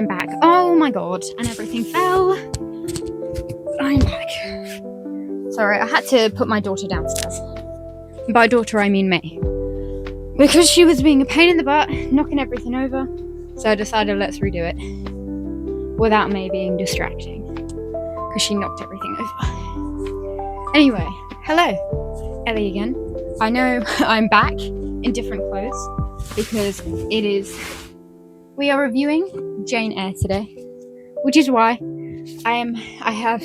I'm back. Oh my god, and everything fell. I'm back. Sorry, I had to put my daughter downstairs. By daughter, I mean May. Because she was being a pain in the butt, knocking everything over. So I decided let's redo it. Without May being distracting. Because she knocked everything over. Anyway, hello. Ellie again. I know I'm back in different clothes. Because we are reviewing Jane Eyre today. Which is why I have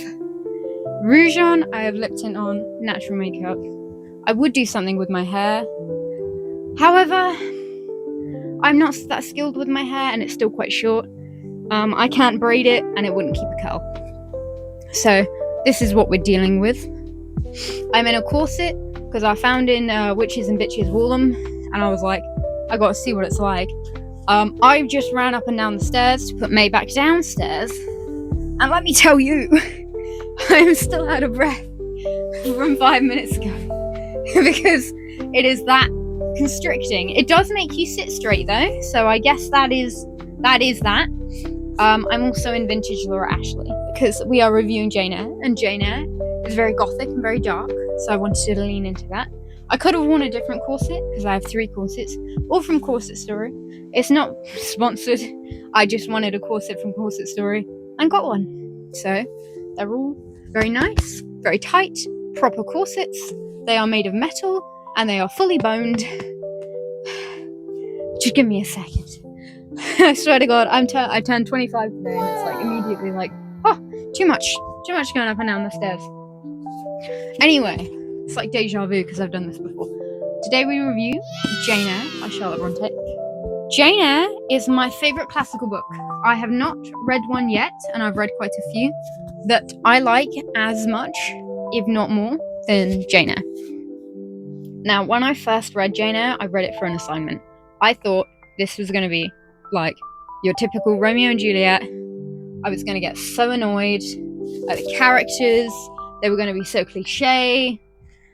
rouge on, I have lip tint on, natural makeup. I would do something with my hair. However, I'm not that skilled with my hair and it's still quite short. I can't braid it and it wouldn't keep a curl. So this is what we're dealing with. I'm in a corset because I found in Witches and Bitches Woolham and I was like, I gotta see what it's like. I just ran up and down the stairs to put May back downstairs. And let me tell you, I'm still out of breath from 5 minutes ago. Because it is that constricting. It does make you sit straight though, so I guess that is that. I'm also in vintage Laura Ashley because we are reviewing Jane Eyre, and Jane Eyre is very gothic and very dark, so I wanted to lean into that. I could have worn a different corset because I have 3 corsets, all from Corset Story. It's not sponsored. I just wanted a corset from Corset Story and got one. So they're all very nice, very tight, proper corsets. They are made of metal and they are fully boned. Just give me a second. I swear to God, I turned 25 today and it's like immediately like, oh, too much going up and down the stairs. Anyway, it's like deja vu because I've done this before. Today we review Jane Eyre by Charlotte Brontë. Jane Eyre is my favourite classical book. I have not read one yet, and I've read quite a few that I like as much, if not more, than Jane Eyre. Now, when I first read Jane Eyre, I read it for an assignment. I thought this was going to be like your typical Romeo and Juliet. I was going to get so annoyed at the characters. They were going to be so cliche.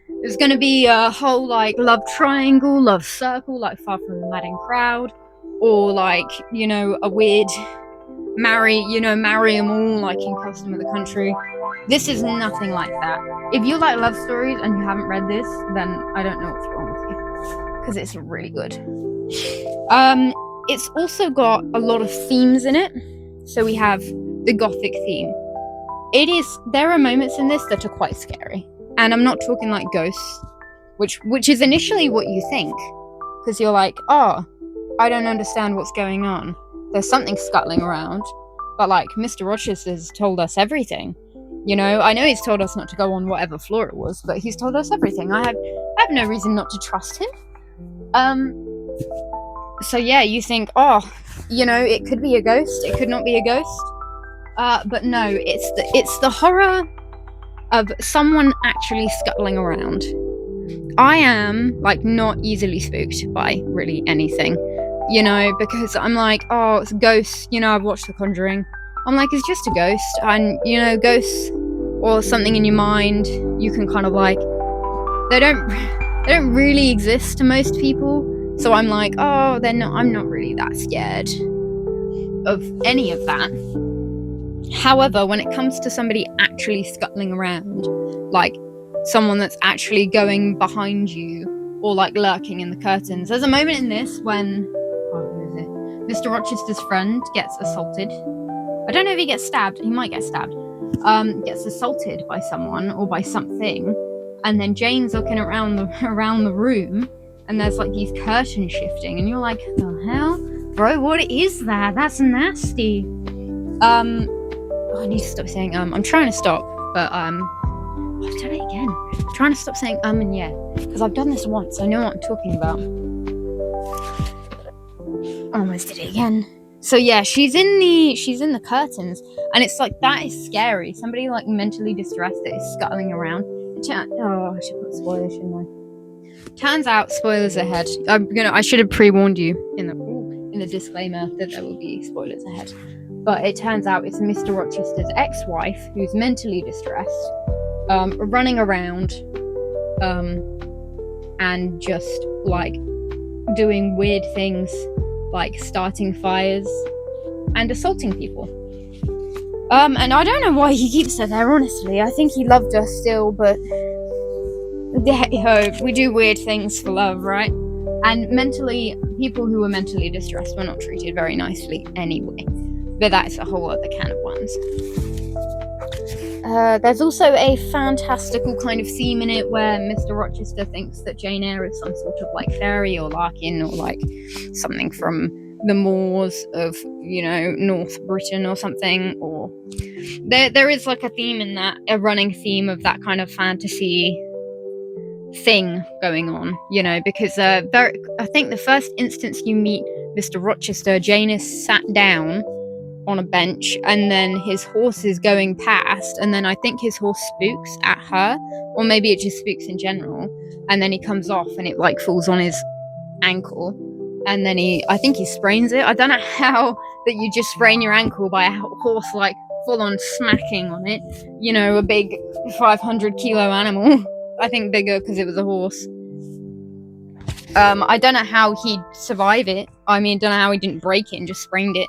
It was going to be a whole like love triangle, love circle, like Far From the Madding Crowd, or like, you know, a weird marry them all like in Custom of the Country. This is nothing like that. If you like love stories and you haven't read this, then I don't know what's wrong with you, because it's really good. It's also got a lot of themes in it. So we have the gothic theme. There are moments in this that are quite scary. And I'm not talking like ghosts, which is initially what you think. Because you're like, oh, I don't understand what's going on. There's something scuttling around. But like, Mr. Rochester's told us everything. You know, I know he's told us not to go on whatever floor it was, but he's told us everything. I have no reason not to trust him. So yeah, you think, oh, you know, it could be a ghost, it could not be a ghost. But no, it's the horror of someone actually scuttling around. I am like not easily spooked by really anything, you know, because I'm like, oh, it's a ghost. You know, I've watched The Conjuring. I'm like, it's just a ghost. And, you know, ghosts or something in your mind, you can kind of like, they don't really exist to most people. So I'm like, oh, I'm not really that scared of any of that. However, when it comes to somebody actually scuttling around, like someone that's actually going behind you or like lurking in the curtains, there's a moment in this when, who is it? Mr. Rochester's friend gets assaulted. I don't know if he gets stabbed. He might get stabbed. Gets assaulted by someone or by something, and then Jane's looking around the room, and there's like these curtains shifting, and you're like, the hell, bro? What is that? That's nasty. I need to stop saying I'm trying to stop, but I've done it again. I'm trying to stop saying and yeah, because I've done this once. I know what I'm talking about. I almost did it again. So yeah, she's in the curtains, and it's like, that is scary. Somebody like mentally distressed that is scuttling around. I should put spoilers, shouldn't I? Turns out, spoilers ahead. I should have pre-warned you in the disclaimer that there will be spoilers ahead. But it turns out it's Mr. Rochester's ex-wife who's mentally distressed, running around, and just like doing weird things, like starting fires, and assaulting people. And I don't know why he keeps her there, honestly. I think he loved her still, but we do weird things for love, right? And people who were mentally distressed were not treated very nicely anyway. But that's a whole other can of worms. There's also a fantastical kind of theme in it where Mr. Rochester thinks that Jane Eyre is some sort of like fairy or larkin or like something from the moors of, North Britain or something. Or there is like a theme in that, a running theme of that kind of fantasy thing going on, because I think the first instance you meet Mr. Rochester, Jane is sat down on a bench and then his horse is going past, and then I think his horse spooks at her, or maybe it just spooks in general, and then he comes off and it like falls on his ankle, and then I think he sprains it. I don't know how that you just sprain your ankle by a horse like full on smacking on it, a big 500 kilo animal. I think bigger because it was a horse. I don't know how he'd survive it. I mean, don't know how he didn't break it and just sprained it.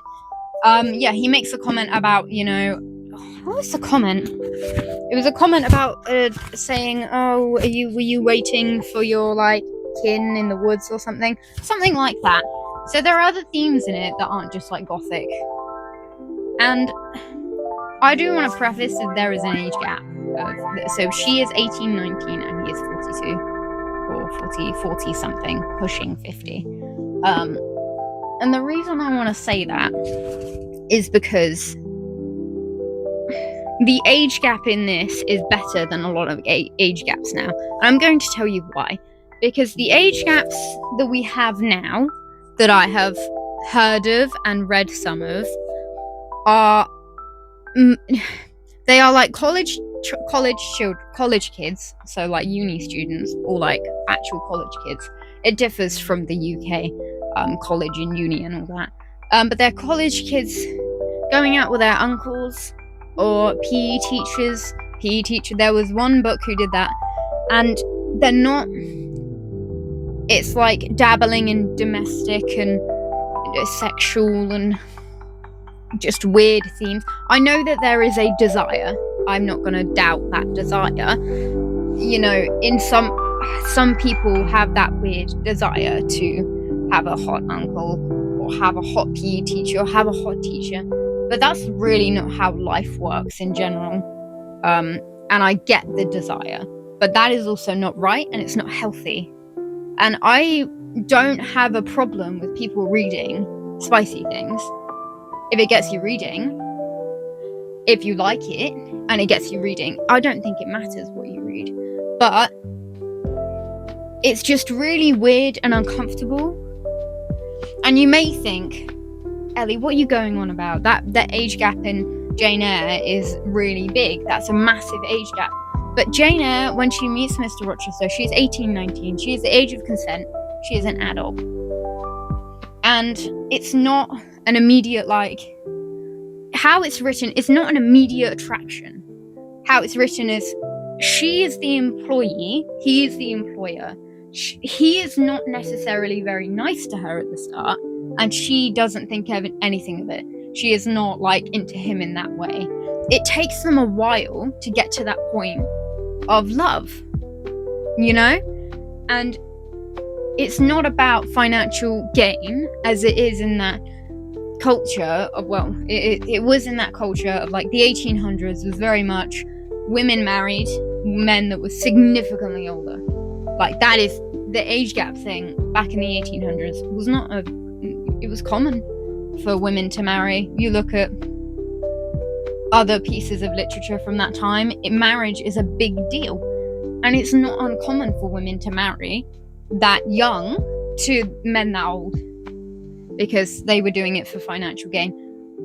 He makes a comment about, what was the comment? It was a comment about saying, oh, were you waiting for your, like, kin in the woods or something? Something like that. So there are other themes in it that aren't just, like, gothic. And I do want to preface that there is an age gap. So she is 18, 19, and he is 42. Or 40 something, pushing 50. And the reason I want to say that is because the age gap in this is better than a lot of age gaps now. And I'm going to tell you why. Because the age gaps that we have now, that I have heard of and read some of, are they are like college kids, so like uni students or like actual college kids. It differs from the UK college and uni and all that. But they're college kids going out with their uncles or PE teachers. There was one book who did that, and they're not. It's like dabbling in domestic and sexual and just weird themes. I know that there is a desire. I'm not going to doubt that desire. In some people have that weird desire to have a hot uncle or have a hot PE teacher or have a hot teacher. But that's really not how life works in general. And I get the desire. But that is also not right, and it's not healthy. And I don't have a problem with people reading spicy things. If it gets you reading, if you like it, and it gets you reading, I don't think it matters what you read. But it's just really weird and uncomfortable. And you may think, Ellie, what are you going on about? That age gap in Jane Eyre is really big. That's a massive age gap. But Jane Eyre, when she meets Mr. Rochester, she's 18, 19. She is the age of consent. She is an adult. And it's not an immediate, how it's written, it's not an immediate attraction. How it's written is, she is the employee, he is the employer. He is not necessarily very nice to her at the start, and she doesn't think anything of it. She is not, into him in that way. It takes them a while to get to that point of love, And it's not about financial gain, as it is in that culture of, it was in that culture of the 1800s was very much women married men that were significantly older. That is the age gap thing back in the 1800s was not it was common for women to marry. You look at other pieces of literature from that time, marriage is a big deal, and it's not uncommon for women to marry that young to men that old, because they were doing it for financial gain.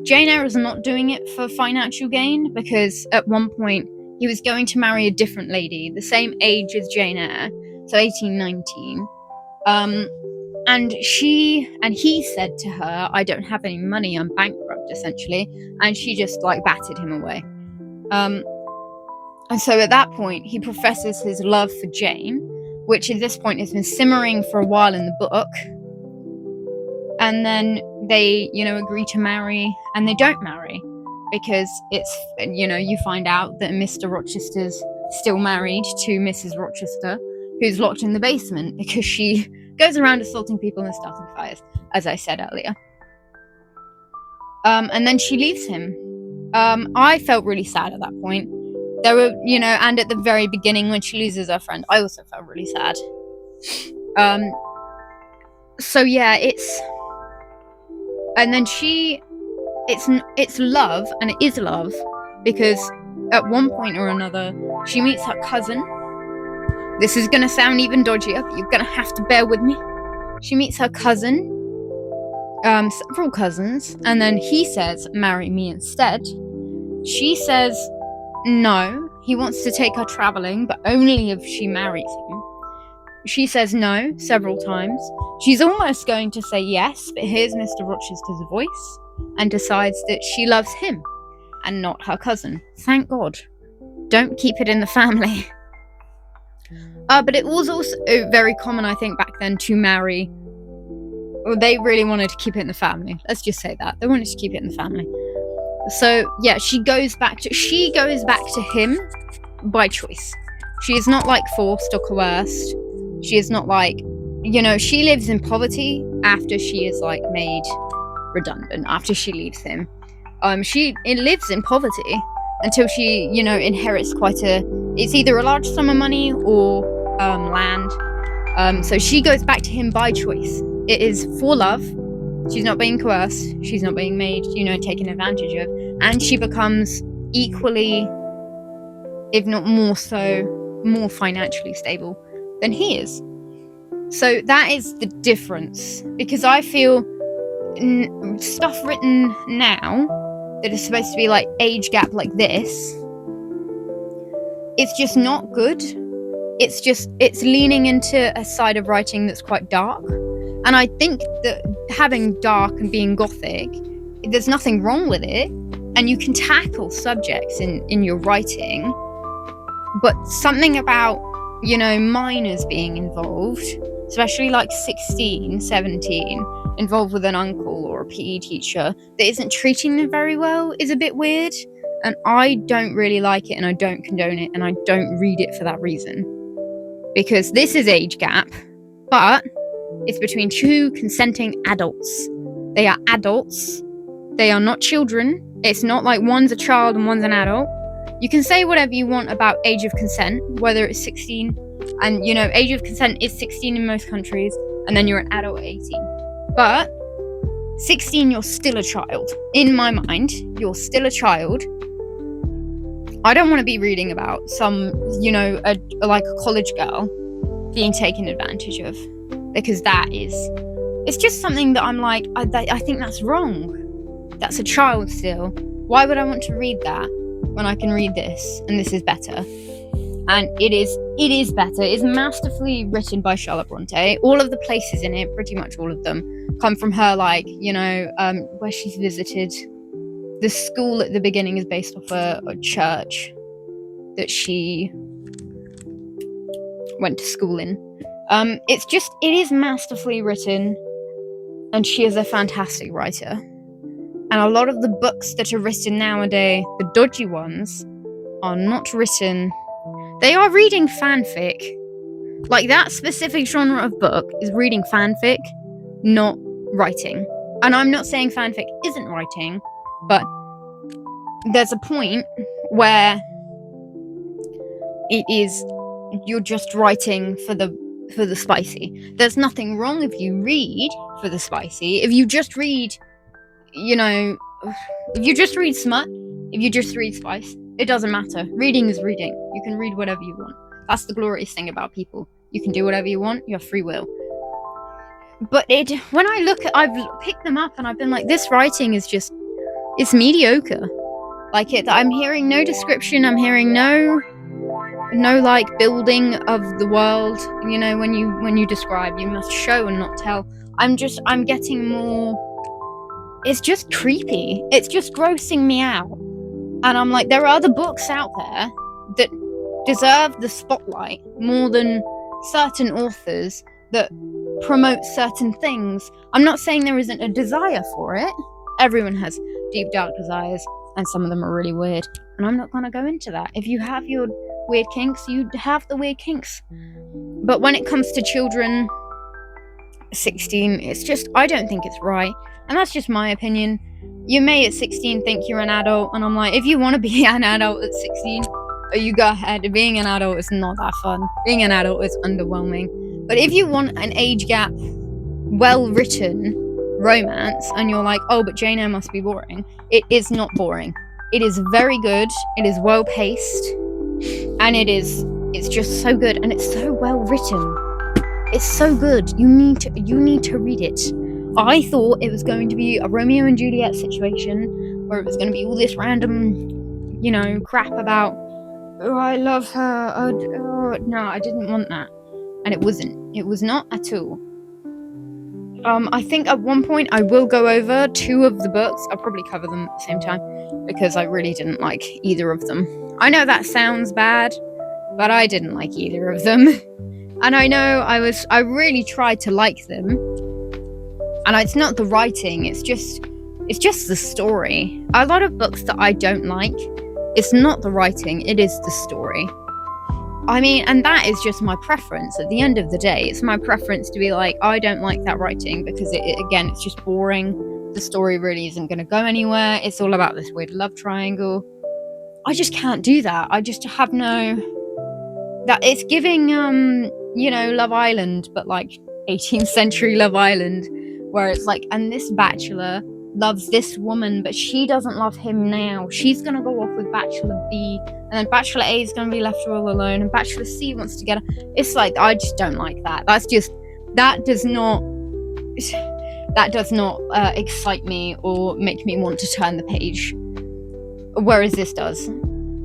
Jane Eyre is not doing it for financial gain, because at one point he was going to marry a different lady, the same age as Jane Eyre, so 18, 19. And he said to her, I don't have any money, I'm bankrupt, essentially. And she just batted him away. And so at that point, he professes his love for Jane, which at this point has been simmering for a while in the book. and then they, agree to marry, and they don't marry because it's, you find out that Mr. Rochester's still married to Mrs. Rochester, who's locked in the basement because she goes around assaulting people and starting fires, as I said earlier. And then she leaves him. I felt really sad at that point. There were, and at the very beginning when she loses her friend, I also felt really sad. So yeah, and then it's love, and it is love, because at one point or another, she meets her cousin. This is gonna sound even dodgier, but you're gonna have to bear with me. She meets her cousin, several cousins, and then he says, marry me instead. She says no, he wants to take her traveling, but only if she marries him. She says no several times. She's almost going to say yes, but hears Mr. Rochester's voice and decides that she loves him and not her cousin. Thank God. Don't keep it in the family. But it was also very common, I think, back then to marry. Well, they really wanted to keep it in the family. Let's just say that. They wanted to keep it in the family. So, yeah, she goes back to him by choice. She is not, forced or coerced. She is not, she lives in poverty after she is, made redundant, after she leaves him. She lives in poverty until she, inherits it's either a large sum of money or land. So she goes back to him by choice. It is for love. She's not being coerced. She's not being made, taken advantage of. And she becomes equally, if not more so, more financially stable than he is. So that is the difference. Because I feel stuff written now that is supposed to be age gap like this, it's just not good. It's leaning into a side of writing that's quite dark. And I think that having dark and being gothic, there's nothing wrong with it. And you can tackle subjects in your writing. But something about, minors being involved, especially 16, 17, involved with an uncle or a PE teacher that isn't treating them very well is a bit weird. And I don't really like it, and I don't condone it, and I don't read it for that reason. Because this is age gap, but it's between two consenting adults. They are adults. They are not children. It's not like one's a child and one's an adult. You can say whatever you want about age of consent, whether it's 16, and age of consent is 16 in most countries, and then you're an adult at 18. But 16, you're still a child. In my mind, you're still a child. I don't want to be reading about some, a college girl being taken advantage of, because it's just something that I'm I think that's wrong. That's a child still. Why would I want to read that when I can read this, and this is better? And it is better. It's masterfully written by Charlotte Brontë. All of the places in it, pretty much all of them, come from her, where she's visited. The school at the beginning is based off a church that she went to school in. It is masterfully written, and she is a fantastic writer. And a lot of the books that are written nowadays, the dodgy ones, are not written. They are reading fanfic. That specific genre of book is reading fanfic, not writing. And I'm not saying fanfic isn't writing, but there's a point where you're just writing for the spicy. There's nothing wrong if you read for the spicy. If you just read, if you just read smut, if you just read spice, it doesn't matter. Reading is reading. You can read whatever you want. That's the glorious thing about people. You can do whatever you want. You have free will. But when I've picked them up and I've been this writing is just, it's mediocre. I'm hearing no description. I'm hearing no building of the world. When you describe, you must show and not tell. I'm getting more. It's just creepy. It's just grossing me out. And I'm there are other books out there that deserve the spotlight more than certain authors that promote certain things. I'm not saying there isn't a desire for it. Everyone has deep, dark desires, and some of them are really weird. And I'm not going to go into that. If you have your weird kinks, you have the weird kinks. But when it comes to children 16, it's just, I don't think it's right. And that's just my opinion. You may at 16 think you're an adult, and I'm like, if you want to be an adult at 16, you go ahead. Being an adult is not that fun. Being an adult is underwhelming. But if you want an age gap, well-written romance, and you're like, oh, but Jane Eyre must be boring, it is not boring. It is very good. It is well-paced, and it's just so good, and it's so well-written. It's so good. You need to read it. I thought it was going to be a Romeo and Juliet situation where it was going to be all this random, crap about, oh, I love her. Oh, no, I didn't want that. And it wasn't. It was not at all. I think at one point I will go over 2 of the books. I'll probably cover them at the same time because I really didn't like either of them. I know that sounds bad, but I didn't like either of them. And I know I really tried to like them. And it's not the writing, it's just the story. A lot of books that I don't like, it's not the writing, it is the story. I mean, and that is just my preference. At the end of the day, it's my preference to be like, I don't like that writing because it's just boring. The story really isn't going to go anywhere. It's all about this weird love triangle. I just can't do that. I just have that it's giving, Love Island, but like 18th century Love Island, where it's like, and this bachelor loves this woman, but she doesn't love him now. She's going to go off with Bachelor B, and then Bachelor A is going to be left all alone, and Bachelor C wants to get her. It's like, I just don't like that. That does not excite me or make me want to turn the page, whereas this does.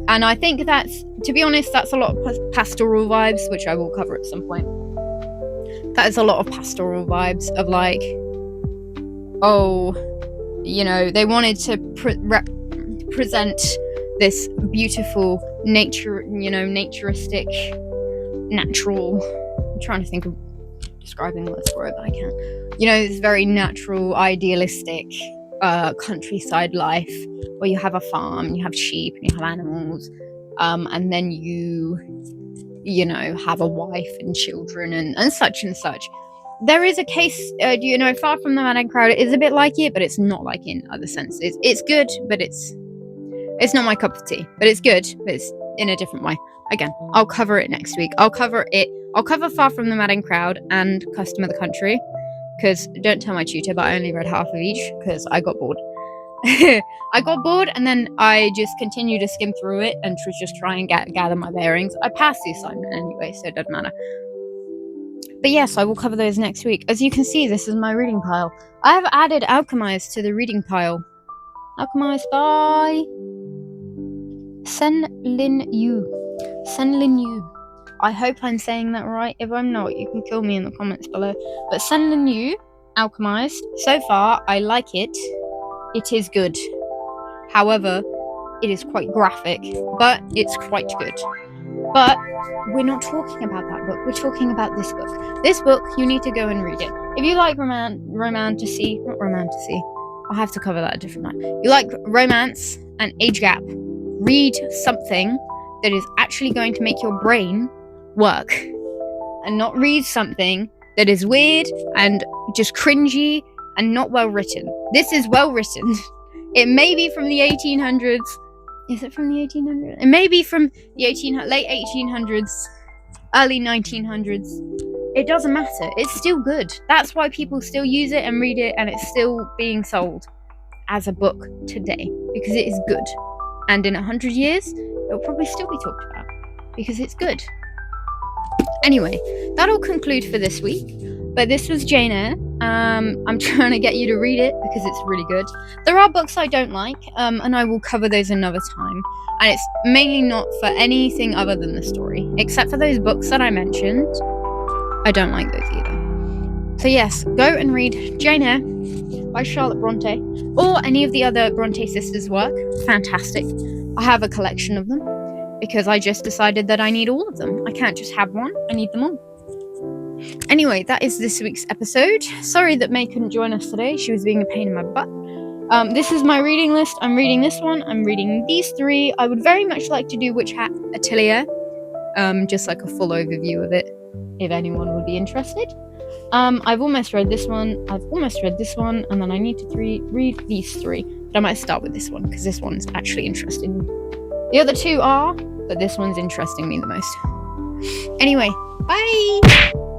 And I think to be honest, that's a lot of pastoral vibes, which I will cover at some point. That is a lot of pastoral vibes of like, they wanted to present this beautiful naturistic, natural, I'm trying to think of describing words for it, but I can't. This very natural, idealistic countryside life where you have a farm, you have sheep, and you have animals, and then you have a wife and children and such and such. There is a case, Far From the Mad Crowd is a bit like it, but it's not like in other senses. It's good, but it's not my cup of tea. But it's good, but it's in a different way. Again, I'll cover it next week. I'll cover Far From the Mad Crowd and Custom of the Country, because don't tell my tutor, but I only read half of each because I got bored. I got bored, and then I just continued to skim through it and just try and gather my bearings. I passed the assignment anyway, so it doesn't matter. But yes, I will cover those next week. As you can see, this is my reading pile. I have added Alchemized to the reading pile. Alchemized by Sen Lin Yu. I hope I'm saying that right. If I'm not, you can kill me in the comments below. But Sen Lin Yu, Alchemized. So far, I like it. It is good. However, it is quite graphic, but it's quite good. But we're not talking about that book. We're talking about this book. This book, you need to go and read it. If you like romantasy, not romantasy, I'll have to cover that a different night. You like romance and age gap, read something that is actually going to make your brain work, and not read something that is weird and just cringy and not well written. This is well written. It may be from the 1800s. Is it from the 1800s? It may be from the late 1800s, early 1900s. It doesn't matter. It's still good. That's why people still use it and read it, and it's still being sold as a book today, because it is good. And in 100 years, it'll probably still be talked about because it's good. Anyway, that'll conclude for this week. But this was Jane Eyre. I'm trying to get you to read it because it's really good. There are books I don't like, and I will cover those another time. And it's mainly not for anything other than the story, except for those books that I mentioned. I don't like those either. So yes, go and read Jane Eyre by Charlotte Brontë, or any of the other Brontë sisters' work. Fantastic. I have a collection of them because I just decided that I need all of them. I can't just have one. I need them all. Anyway, that is this week's episode. Sorry that May couldn't join us today. She was being a pain in my butt. This is my reading list. I'm reading this one. I'm reading these 3. I would very much like to do Witch Hat Atelier. Just like a full overview of it, if anyone would be interested. I've almost read this one. I've almost read this one. And then I need to read these 3. But I might start with this one, because this one's actually interesting. The other 2 are, but this one's interesting me the most. Anyway, bye!